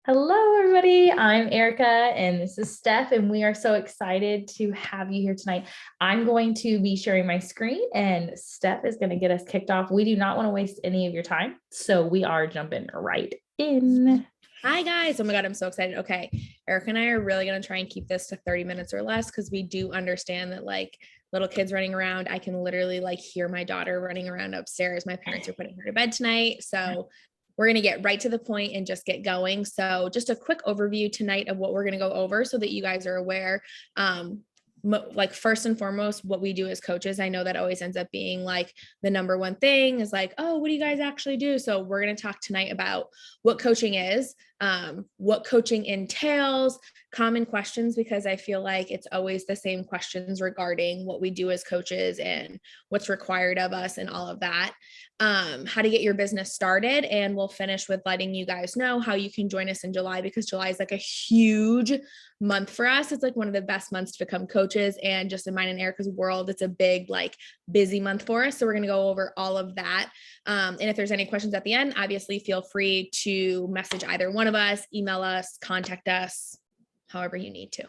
Hello, everybody. I'm Erica and this is Steph, and we are so excited to have you here tonight. I'm going to be sharing my screen, and Steph is going to get us kicked off. We do not want to waste any of your time, so we are jumping right in. Hi guys. Oh my God, I'm so excited. Okay. Erica and I are really going to try and keep this to 30 minutes or less because we do understand that little kids running around. I can literally hear my daughter running around upstairs. My parents are putting her to bed tonight. So we're going to get right to the point and just get going. So just a quick overview tonight of what we're going to go over so that you guys are aware. First and foremost, what we do as coaches, I know that always ends up being the number one thing is oh, what do you guys actually do? So we're going to talk tonight about what coaching is, what coaching entails, common questions, because I feel like it's always the same questions regarding what we do as coaches and what's required of us and all of that. How to get your business started. And we'll finish with letting you guys know how you can join us in July, because July is a huge month for us. It's one of the best months to become coaches. And just in mine and Erica's world, it's a big, busy month for us. So we're going to go over all of that. And if there's any questions at the end, obviously feel free to message either one of us, email us, contact us, however you need to.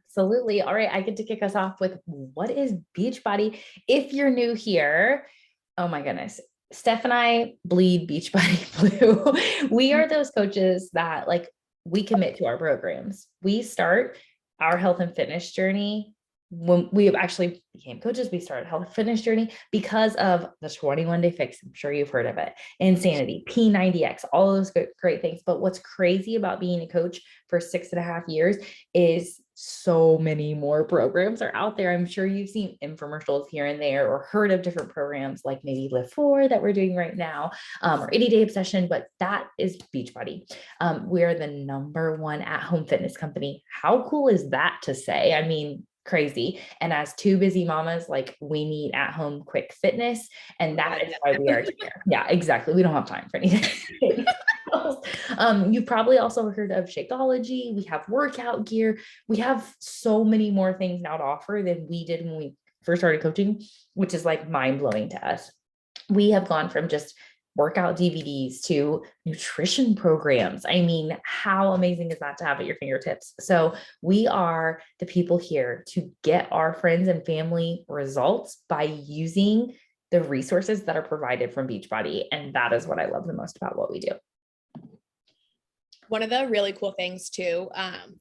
Absolutely. All right. I get to kick us off with what is Beachbody? If you're new here, oh my goodness. Steph and I bleed Beachbody blue. We are those coaches that we commit to our programs. We start our health and fitness journey when we actually became coaches. We started health and fitness journey because of the 21-day fix. I'm sure you've heard of it. Insanity, P90X, all those great things. But what's crazy about being a coach for 6.5 years is so many more programs are out there. I'm sure you've seen infomercials here and there or heard of different programs like maybe Live 4 that we're doing right now, or 80-day obsession, but that is Beachbody. We are the #1 at-home fitness company. How cool is that to say? I mean, crazy. And as two busy mamas, we need at-home quick fitness, and that is why we are here. Yeah, exactly. We don't have time for anything. You've probably also heard of Shakeology. We have workout gear. We have so many more things now to offer than we did when we first started coaching, which is mind-blowing to us. We have gone from just workout DVDs to nutrition programs. I mean, how amazing is that to have at your fingertips? So we are the people here to get our friends and family results by using the resources that are provided from Beachbody. And that is what I love the most about what we do. One of the really cool things too,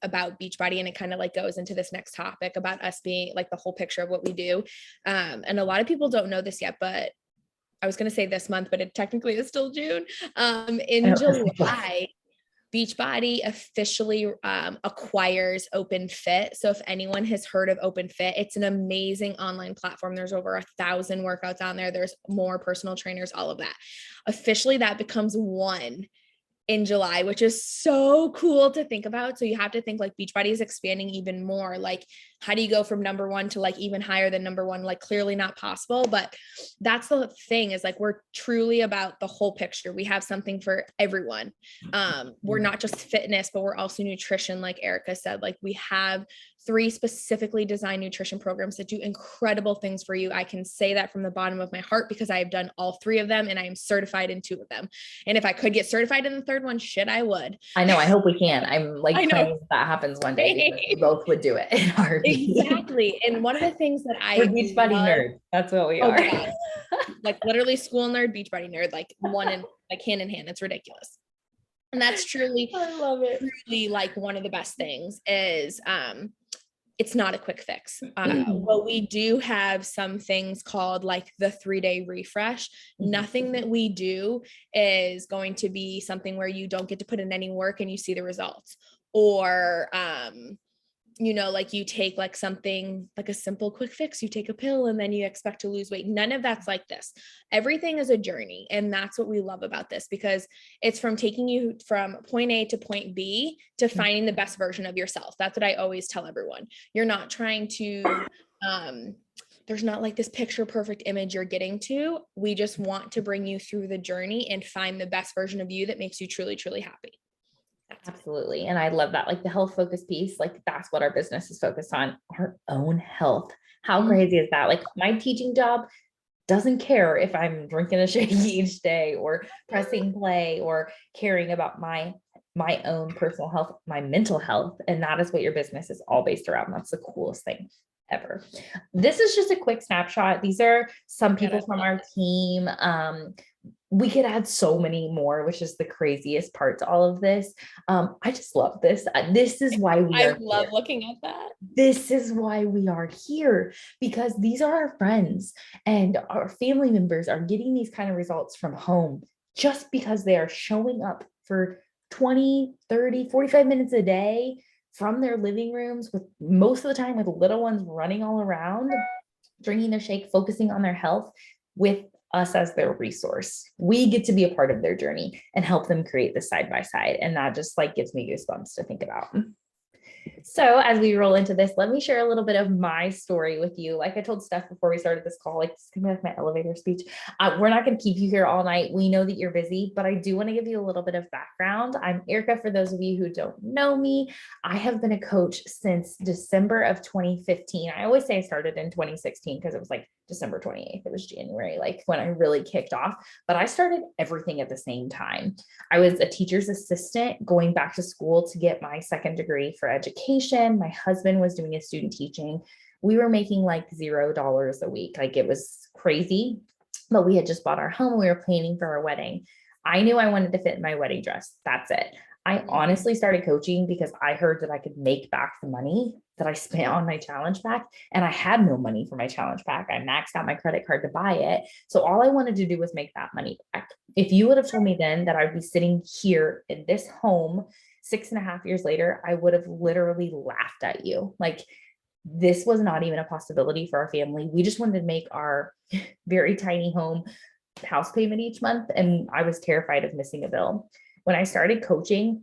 about Beachbody, and it kind of goes into this next topic about us being the whole picture of what we do. And a lot of people don't know this yet, but I was going to say this month, but it technically is still June. In July, Beachbody officially acquires OpenFit. So if anyone has heard of OpenFit, it's an amazing online platform. There's over 1,000 workouts on there. There's more personal trainers, all of that. Officially, that becomes one in July, which is so cool to think about. So you have to think Beachbody is expanding even more. How do you go from #1 to even higher than #1? Clearly not possible, but that's the thing is we're truly about the whole picture. We have something for everyone. We're not just fitness, but we're also nutrition. Like Erica said, we have 3 specifically designed nutrition programs that do incredible things for you. I can say that from the bottom of my heart because I have done all 3 of them and I am certified in 2 of them. And if I could get certified in the 3rd one, shit, I would. I know. I hope we can. I'm praying that happens one day. We both would do it. Exactly. And one of the things that we're Beachbody nerds. That's what we are. Literally school nerd, Beachbody nerd, one in hand in hand. It's ridiculous. And that's truly, I love it. Truly one of the best things is, it's not a quick fix. But we do have some things called the 3-day refresh. Nothing that we do is going to be something where you don't get to put in any work and you see the results, or, you take something a simple quick fix, you take a pill and then you expect to lose weight. None of that's like this. Everything is a journey. And that's what we love about this, because it's from taking you from point A to point B to finding the best version of yourself. That's what I always tell everyone. You're not trying to, there's not this picture perfect image you're getting to. We just want to bring you through the journey and find the best version of you that makes you truly, truly happy. Absolutely. And I love that, the health focus piece, that's what our business is focused on, our own health. How crazy is that? My teaching job doesn't care if I'm drinking a shake each day or pressing play or caring about my my own personal health, my mental health. And that is what your business is all based around. That's the coolest thing ever. This is just a quick snapshot. These are some people from our team. We could add so many more, which is the craziest part to all of this. I just love this. This is why we I are love here. looking at that. This is why we are here, because these are our friends and our family members are getting these kind of results from home just because they are showing up for 20, 30, 45 minutes a day from their living rooms, with most of the time with little ones running all around, drinking their shake, focusing on their health with us as their resource. We get to be a part of their journey and help them create this side by side. And that just like gives me goosebumps to think about. So as we roll into this, let me share a little bit of my story with you. Like I told Steph before we started this call, like it's gonna be like my elevator speech. We're not going to keep you here all night. We know that you're busy, but I do want to give you a little bit of background. I'm Erica. For those of you who don't know me, I have been a coach since December of 2015. I always say I started in 2016 because it was like December 28th. It was January, like when I really kicked off, but I started everything at the same time. I was a teacher's assistant going back to school to get my second degree for education. My husband was doing his student teaching. We were making like $0 a week. Like it was crazy, but we had just bought our home. We were planning for our wedding. I knew I wanted to fit in my wedding dress. That's it. I honestly started coaching because I heard that I could make back the money that I spent on my challenge pack. And I had no money for my challenge pack. I maxed out my credit card to buy it. So all I wanted to do was make that money back. If you would have told me then that I'd be sitting here in this home 6.5 years later, I would have literally laughed at you. Like this was not even a possibility for our family. We just wanted to make our very tiny home house payment each month. And I was terrified of missing a bill. When I started coaching,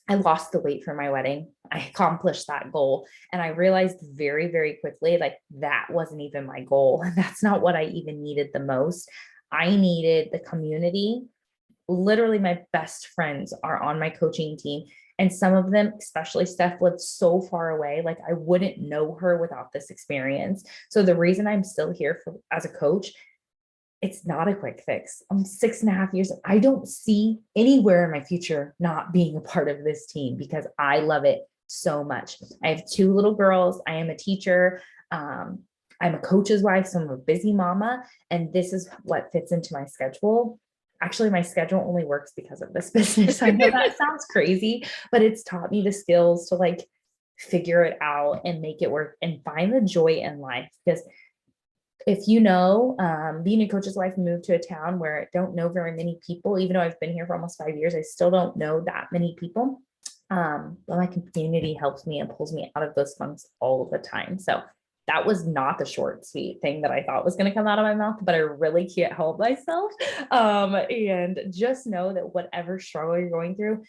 I lost the weight for my wedding. I accomplished that goal. And I realized very, very quickly, like that wasn't even my goal. That's not what I even needed the most. I needed the community. Literally, my best friends are on my coaching team. And some of them, especially Steph, lived so far away. Like I wouldn't know her without this experience. So the reason I'm still here as a coach, it's not a quick fix. I'm 6.5 years. I don't see anywhere in my future not being a part of this team because I love it so much. I have 2 little girls. I am a teacher. I'm a coach's wife, so I'm a busy mama. And this is what fits into my schedule. Actually, my schedule only works because of this business. I know that sounds crazy, but it's taught me the skills to like figure it out and make it work and find the joy in life. Because if you know, being a coach's wife, moved to a town where I don't know very many people, even though I've been here for almost 5 years, I still don't know that many people. But my community helps me and pulls me out of those funks all the time. So that was not the short, sweet thing that I thought was going to come out of my mouth, but I really can't help myself. And just know that whatever struggle you're going through,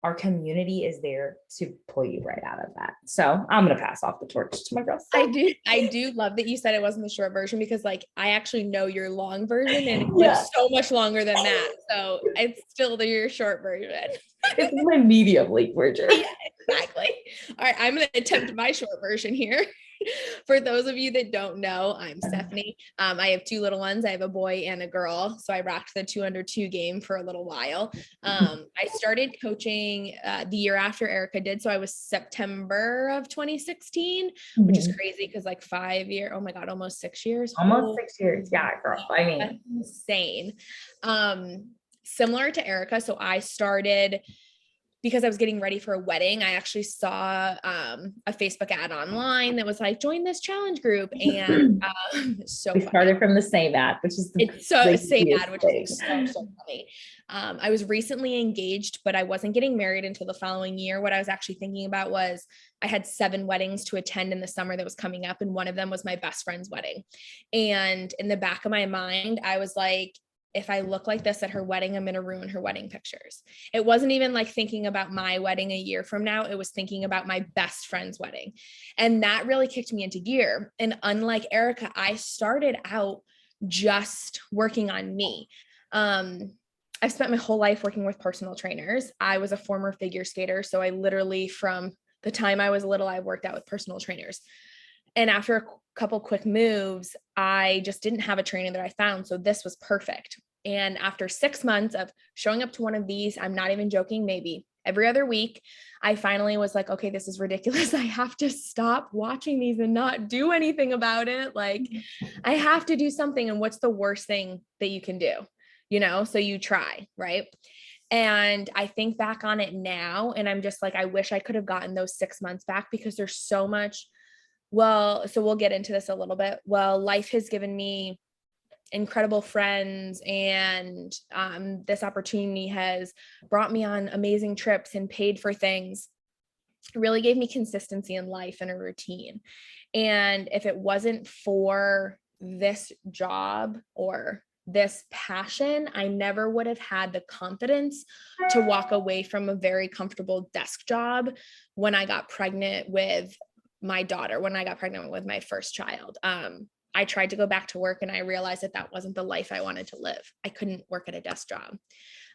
our community is there to pull you right out of that. So I'm going to pass off the torch to my girl. I do love that you said it wasn't the short version because like I actually know your long version and it's like so much longer than that. So it's still your short version. It's my medium length version. Yeah, exactly. All right, I'm going to attempt my short version here. For those of you that don't know, I'm Stephanie. I have 2 little ones. I have a boy and a girl. So I rocked the 2 under 2 game for a little while. I started coaching the year after Erica did. So I was September of 2016, which is crazy because like 5 years, oh my God, almost 6 years. Almost 6 years. Yeah, girl. I mean, that's insane. Similar to Erica. So I started because I was getting ready for a wedding. I actually saw a Facebook ad online that was like, join this challenge group. And so we started from the same ad, which is it's so same ad, which is so funny. I was recently engaged, but I wasn't getting married until the following year. What I was actually thinking about was I had 7 weddings to attend in the summer that was coming up. And one of them was my best friend's wedding. And in the back of my mind, I was like, if I look like this at her wedding, I'm going to ruin her wedding pictures. It wasn't even like thinking about my wedding a year from now. It was thinking about my best friend's wedding. And that really kicked me into gear. And unlike Erica, I started out just working on me. I've spent my whole life working with personal trainers. I was a former figure skater. So I literally, from the time I was little, I worked out with personal trainers. And after a couple quick moves, I just didn't have a trainer that I found. So this was perfect. And after 6 months of showing up to one of these, I'm not even joking, maybe every other week. I finally was like, okay, this is ridiculous. I have to stop watching these and not do anything about it. Like, I have to do something. And what's the worst thing that you can do? So you try, right? And I think back on it now, and I'm just like, I wish I could have gotten those 6 months back, because there's so much. Well, so we'll get into this a little bit. Well, life has given me incredible friends, and this opportunity has brought me on amazing trips and paid for things. It really gave me consistency in life and a routine. And if it wasn't for this job or this passion, I never would have had the confidence to walk away from a very comfortable desk job when I got pregnant with my daughter, when I got pregnant with my first child. I tried to go back to work, and I realized that that wasn't the life I wanted to live. I couldn't work at a desk job.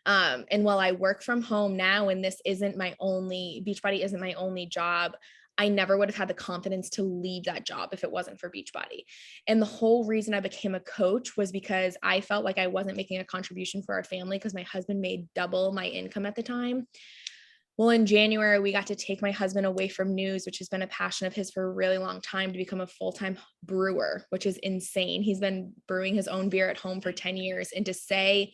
And while I work from home now, and this isn't my only, Beachbody isn't my only job, I never would have had the confidence to leave that job if it wasn't for Beachbody. And the whole reason I became a coach was because I felt like I wasn't making a contribution for our family, because my husband made double my income at the time. Well, in January, we got to take my husband away from news, which has been a passion of his for a really long time, to become a full-time brewer, which is insane. He's been brewing his own beer at home for 10 years. And to say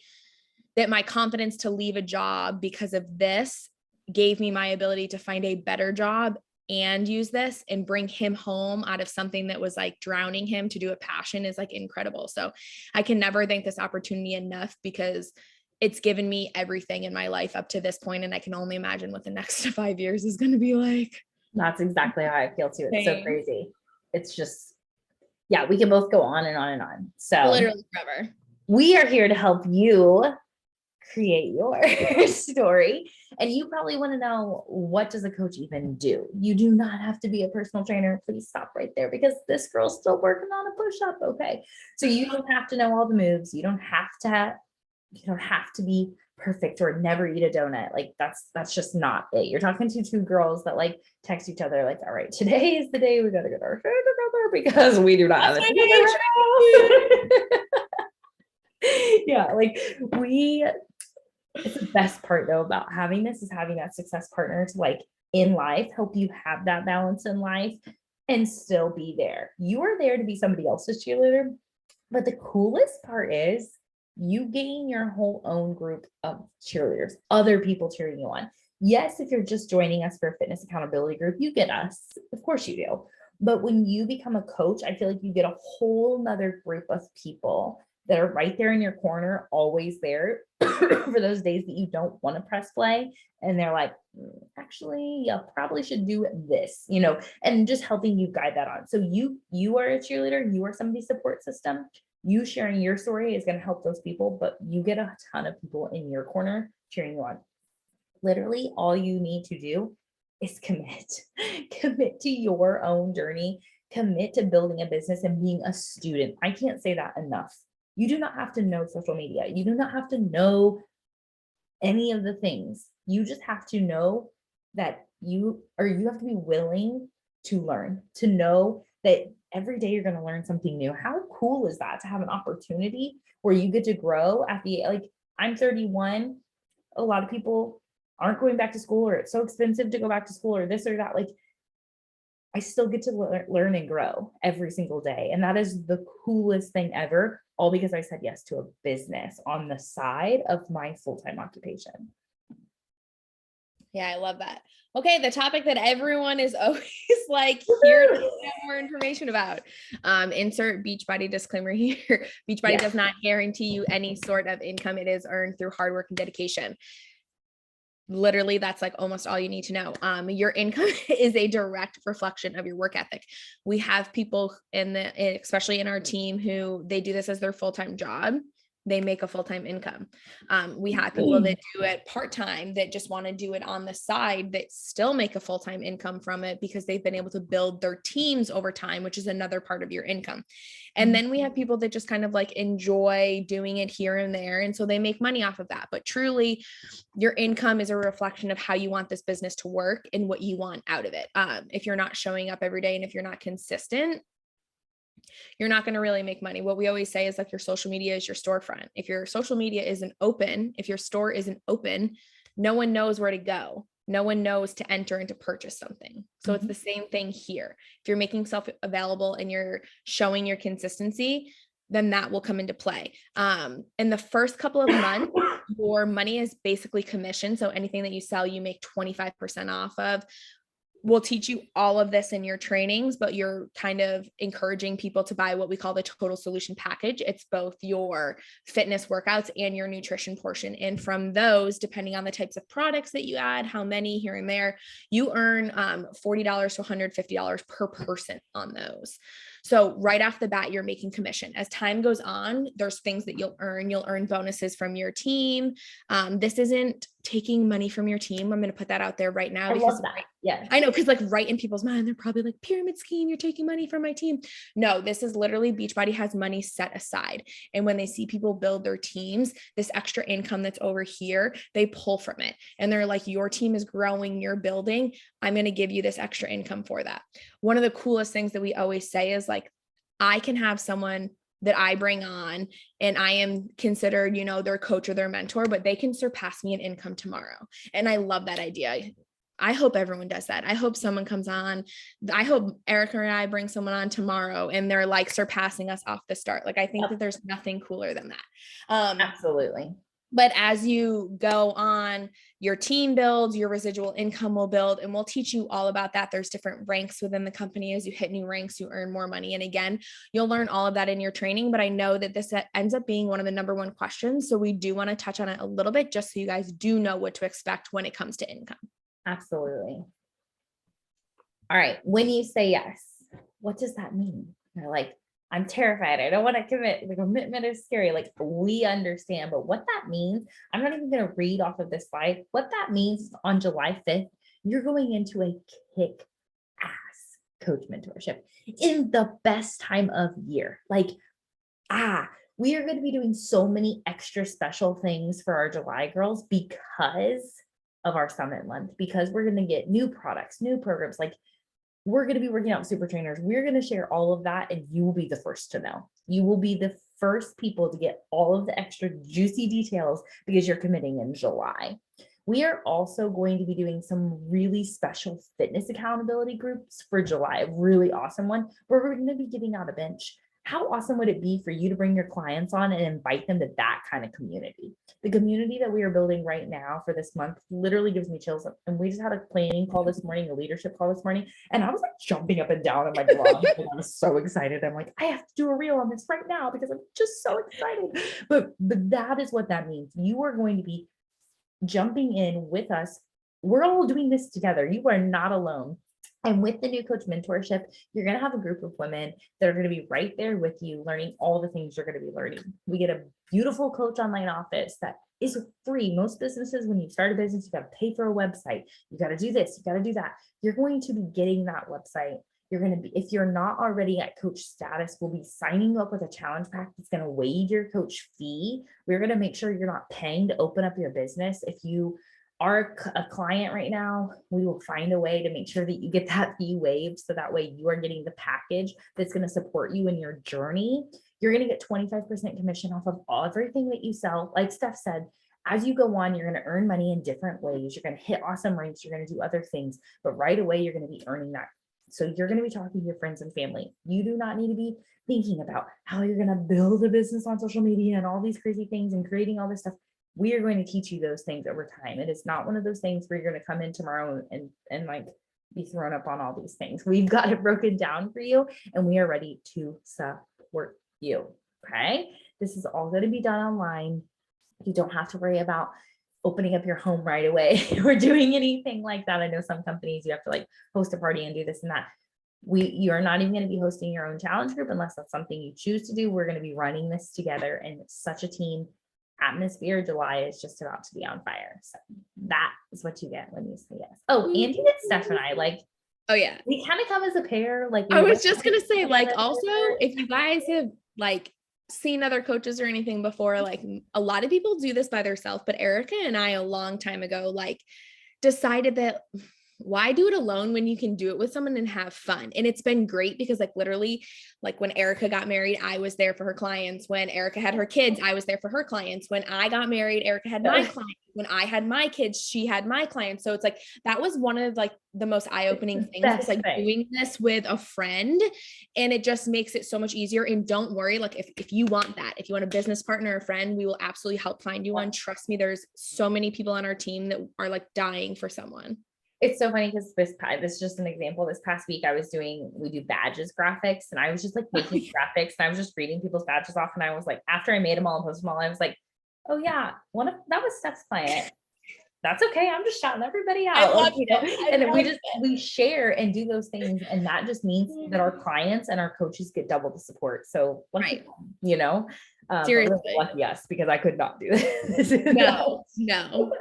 that my confidence to leave a job because of this gave me my ability to find a better job and use this and bring him home out of something that was like drowning him to do a passion is like incredible. So I can never thank this opportunity enough, because it's given me everything in my life up to this point, and I can only imagine what the next 5 years is going to be like. That's exactly how I feel too. It's so crazy. It's just, yeah, we can both go on and on and on. So literally forever. We are here to help you create your story. And you probably want to know, what does a coach even do? You do not have to be a personal trainer. Please stop right there, because this girl's still working on a push-up. Okay. So you don't have to know all the moves. You don't have to be perfect or never eat a donut. Like that's just not it. You're talking to two girls that like text each other like, all right, today is the day we got to get our food together, because we do not have it together. Yeah, like it's the best part though about having this is having that success partner to like in life help you have that balance in life and still be there. You are there to be somebody else's cheerleader, but the coolest part is you gain your whole own group of cheerleaders, other people cheering you on. Yes, if you're just joining us for a fitness accountability group, you get us, of course you do. But when you become a coach, I feel like you get a whole nother group of people that are right there in your corner, always there for those days that you don't want to press play. And they're like, actually, you probably should do this, and just helping you guide that on. So you are a cheerleader, you are somebody's support system. You sharing your story is going to help those people, but you get a ton of people in your corner cheering you on. Literally, all you need to do is commit to your own journey, commit to building a business and being a student. I can't say that enough. You do not have to know social media. You do not have to know any of the things. You just have to know that you have to be willing to learn, to know that every day you're going to learn something new. How cool is that to have an opportunity where you get to grow I'm 31. A lot of people aren't going back to school, or it's so expensive to go back to school, or this or that. Like, I still get to learn and grow every single day. And that is the coolest thing ever, all because I said yes to a business on the side of my full-time occupation. Yeah, I love that. Okay, the topic that everyone is always like here to get more information about. Insert Beachbody disclaimer here. Beachbody does not guarantee you any sort of income. It is earned through hard work and dedication. Literally, that's like almost all you need to know. Your income is a direct reflection of your work ethic. We have people especially in our team, who they do this as their full-time job. They make a full-time income. We have people that do it part-time, that just want to do it on the side, that still make a full-time income from it, because they've been able to build their teams over time, which is another part of your income. And then we have people that just kind of like enjoy doing it here and there. And so they make money off of that. But truly, your income is a reflection of how you want this business to work and what you want out of it. If you're not showing up every day, and if you're not consistent, you're not going to really make money. What we always say is like, your social media is your storefront. If your social media isn't open, if your store isn't open, no one knows where to go. No one knows to enter and to purchase something. So it's the same thing here. If you're making self available and you're showing your consistency, then that will come into play. In the first couple of months, your money is basically commission. So anything that you sell, you make 25% off of. We'll teach you all of this in your trainings, but you're kind of encouraging people to buy what we call the total solution package. It's both your fitness workouts and your nutrition portion. And from those, depending on the types of products that you add, how many here and there, you earn $40 to $150 per person on those. So right off the bat, you're making commission. As time goes on, there's things that you'll earn. You'll earn bonuses from your team. This isn't taking money from your team. I'm going to put that out there right now. I love that. Yeah. I know, because like right in people's mind, they're probably like, pyramid scheme, you're taking money from my team. No, this is literally Beachbody has money set aside. And when they see people build their teams, this extra income that's over here, they pull from it. And they're like, your team is growing, you're building. I'm going to give you this extra income for that. One of the coolest things that we always say is like, I can have someone that I bring on and I am considered, their coach or their mentor, but they can surpass me in income tomorrow. And I love that idea. I hope everyone does that. I hope someone comes on. I hope Erica and I bring someone on tomorrow and they're like surpassing us off the start. Like, I think that there's nothing cooler than that. Absolutely. But as you go on, your team builds, your residual income will build, and we'll teach you all about that. There's different ranks within the company. As you hit new ranks, you earn more money. And again, you'll learn all of that in your training, but I know that this ends up being one of the number one questions. So we do want to touch on it a little bit, just so you guys do know what to expect when it comes to income. Absolutely. All right. When you say yes, what does that mean? You're like, I'm terrified. I don't want to commit. The commitment is scary. Like, we understand, but what that means, I'm not even going to read off of this slide. What that means on July 5th, you're going into a kick-ass coach mentorship in the best time of year. Like, we are going to be doing so many extra special things for our July girls because of our summit month, because we're going to get new products, new programs. Like, we're going to be working out with super trainers. We're going to share all of that, and you will be the first to know. You will be the first people to get all of the extra juicy details because you're committing in July. We are also going to be doing some really special fitness accountability groups for July, a really awesome one where we're going to be giving out a bench. How awesome would it be for you to bring your clients on and invite them to that kind of community? The community that we are building right now for this month literally gives me chills. And we just had a planning call this morning, a leadership call this morning, and I was like jumping up and down in my garage. I was so excited. I'm like, I have to do a reel on this right now because I'm just so excited. But that is what that means. You are going to be jumping in with us. We're all doing this together. You are not alone. And with the new coach mentorship, you're going to have a group of women that are going to be right there with you, learning all the things you're going to be learning. We get a beautiful coach online office that is free. Most businesses, when you start a business, you got to pay for a website. You got to do this, you got to do that. You're going to be getting that website. You're going to be, if you're not already at coach status, we'll be signing you up with a challenge pack that's going to waive your coach fee. We're going to make sure you're not paying to open up your business. If you are a client right now, we will find a way to make sure that you get that fee waived. So that way you are getting the package that's going to support you in your journey. You're going to get 25% commission off of everything that you sell. Like Steph said, as you go on, you're going to earn money in different ways. You're going to hit awesome ranks. You're going to do other things, but right away, you're going to be earning that. So you're going to be talking to your friends and family. You do not need to be thinking about how you're going to build a business on social media and all these crazy things and creating all this stuff. We are going to teach you those things over time. It is not one of those things where you're going to come in tomorrow and like be thrown up on all these things. We've got it broken down for you, and we are ready to support you. Okay. This is all going to be done online. You don't have to worry about opening up your home right away or doing anything like that. I know some companies you have to like host a party and do this and that. You're not even going to be hosting your own challenge group unless that's something you choose to do. We're going to be running this together, and it's such a team atmosphere. July is just about to be on fire. So that is what you get when you say yes. Oh, Andy and Steph and I, like, oh yeah, we kind of come as a pair. Like, I was just gonna say, like, also, if you guys have like seen other coaches or anything before, like a lot of people do this by themselves, but Erica and I a long time ago, like, decided that why do it alone when you can do it with someone and have fun? And it's been great because like literally, like when Erica got married, I was there for her clients. When Erica had her kids, I was there for her clients. When I got married, Erica had my clients. When I had my kids, she had my clients. So it's like, that was one of like the most eye-opening things, was like doing this with a friend, and it just makes it so much easier. And don't worry, like if you want that, if you want a business partner or friend, we will absolutely help find you one. Trust me, there's so many people on our team that are like dying for someone. It's so funny because this is just an example. This past week we do badges graphics, and I was just like making graphics, and I was just reading people's badges off. And I was like, after I made them all and posted them all, I was like, oh yeah, that was Steph's client. That's okay. I'm just shouting everybody out. Like, you know, and we share and do those things. And that just means that our clients and our coaches get double the support. So right. You know, seriously, really lucky us, because I could not do this. No.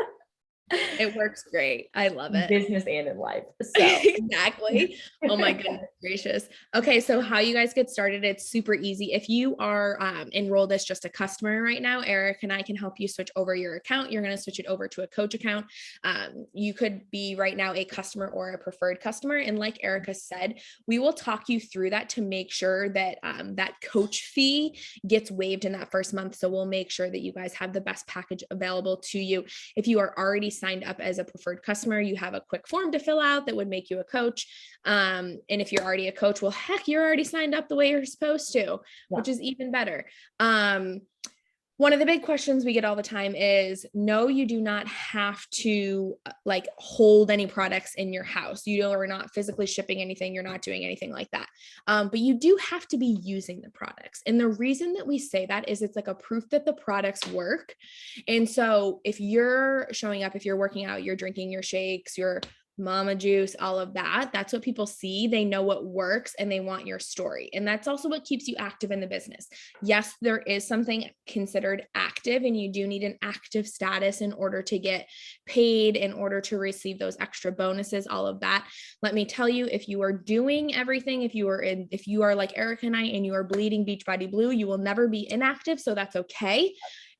It works great. I love it. Business and in life. So. Exactly. Oh my goodness gracious. Okay. So how you guys get started, it's super easy. If you are enrolled as just a customer right now, Eric and I can help you switch over your account. You're going to switch it over to a coach account. You could be right now a customer or a preferred customer. And like Erica said, we will talk you through that to make sure that that coach fee gets waived in that first month. So we'll make sure that you guys have the best package available to you. If you are already signed up as a preferred customer, you have a quick form to fill out that would make you a coach. And if you're already a coach, well, heck, you're already signed up the way you're supposed to, which is even better. One of the big questions we get all the time is, no, you do not have to like hold any products in your house. You are not physically shipping anything. You're not doing anything like that. But you do have to be using the products. And the reason that we say that is it's like a proof that the products work. And so if you're showing up, if you're working out, you're drinking your shakes, your mama juice, all of that, that's what people see. They know what works and they want your story. And that's also what keeps you active in the business. Yes, there is something considered active, and you do need an active status in order to get paid, in order to receive those extra bonuses, all of that. Let me tell you, if you are doing everything, if you are like Eric and I, and you are bleeding Beachbody Blue, you will never be inactive. So that's okay.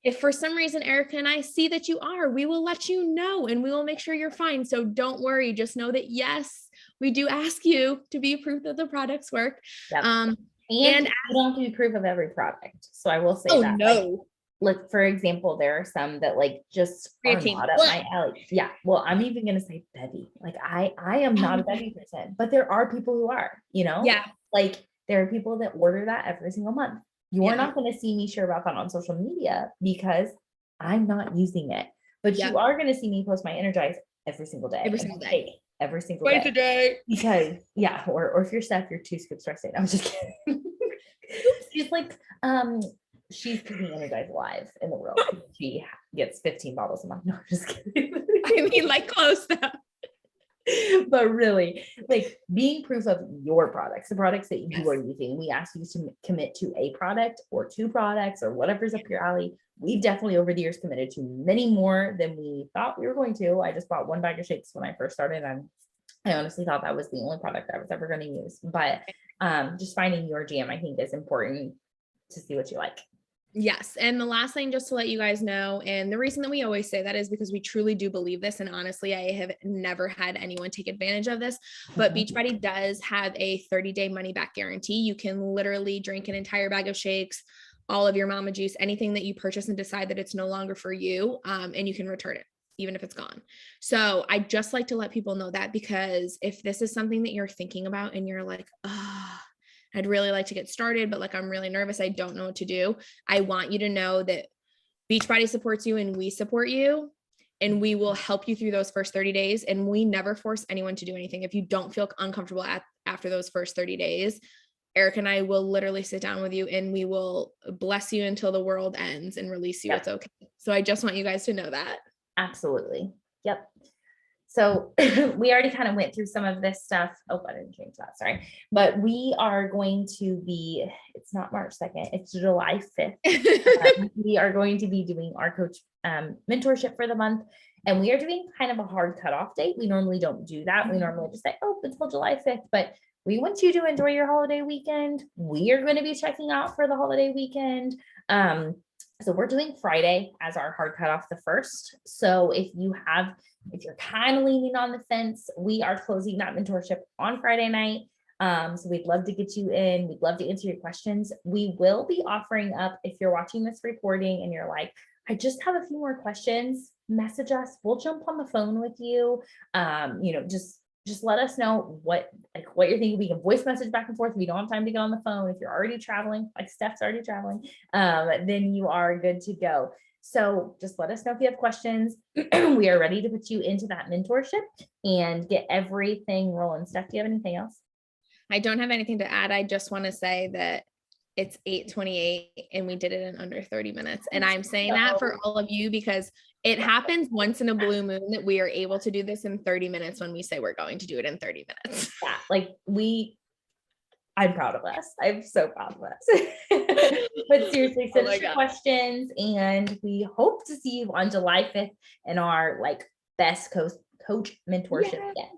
If for some reason Erica and I see that you are, we will let you know and we will make sure you're fine. So don't worry. Just know that yes, we do ask you to be proof that the products work. Yep. And you don't have to be proof of every product. So I will say that. No. Like for example, there are some that like just are not up my alley. Yeah. Well, I'm even going to say Bevy. Like I am not a Bevy person, but there are people who are, you know, like there are people that order that every single month. You are not going to see me share about that on social media because I'm not using it, but you are going to see me post my Energize every single day. Every single day. Twice a day. Because or if you're Steph, you're 2 scoops rest day. I'm just kidding. She's like, she's keeping Energize alive in the world. She gets 15 bottles a month. No, I'm just kidding. I mean, like close though. But really, like being proof of your products, the products that you are using. We ask you to commit to a product or 2 products or whatever's up your alley. We've definitely over the years committed to many more than we thought we were going to. I just bought 1 bag of shakes when I first started. I honestly thought that was the only product I was ever going to use. But just finding your jam, I think, is important to see what you like. Yes. And the last thing, just to let you guys know, and the reason that we always say that is because we truly do believe this. And honestly, I have never had anyone take advantage of this, but Beachbody does have a 30-day money back guarantee. You can literally drink an entire bag of shakes, all of your mama juice, anything that you purchase and decide that it's no longer for you. And you can return it, even if it's gone. So I just like to let people know that, because if this is something that you're thinking about and you're like, I'd really like to get started, but like, I'm really nervous, I don't know what to do, I want you to know that Beachbody supports you and we support you, and we will help you through those first 30 days. And we never force anyone to do anything. If you don't feel uncomfortable after those first 30 days, Eric and I will literally sit down with you and we will bless you until the world ends and release you. It's okay. So I just want you guys to know that. Absolutely. Yep. So we already kind of went through some of this stuff. Oh, I didn't change that. Sorry. But we are going to be, it's not March 2nd, it's July 5th. We are going to be doing our coach mentorship for the month. And we are doing kind of a hard cutoff date. We normally don't do that. We normally just say, oh, until July 5th. But we want you to enjoy your holiday weekend. We are going to be checking out for the holiday weekend. So we're doing Friday as our hard cutoff the first. So if you're kind of leaning on the fence, we are closing that mentorship on Friday night. So we'd love to get you in. We'd love to answer your questions. We will be offering up, if you're watching this recording and you're like, I just have a few more questions, message us. We'll jump on the phone with you. Just let us know what you're thinking. We can voice message back and forth. We don't have time to get on the phone. If you're already traveling, like Steph's already traveling, then you are good to go. So just let us know if you have questions. We are ready to put you into that mentorship and get everything rolling. Steph, do you have anything else? I don't have anything to add. I just want to say that it's 8:28 and we did it in under 30 minutes. And I'm saying that for all of you because it happens once in a blue moon that we are able to do this in 30 minutes when we say we're going to do it in 30 minutes. Yeah, I'm proud of us. I'm so proud of us. But seriously, send us your questions and we hope to see you on July 5th in our best coach mentorship yet.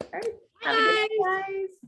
All right. Have a good night, guys.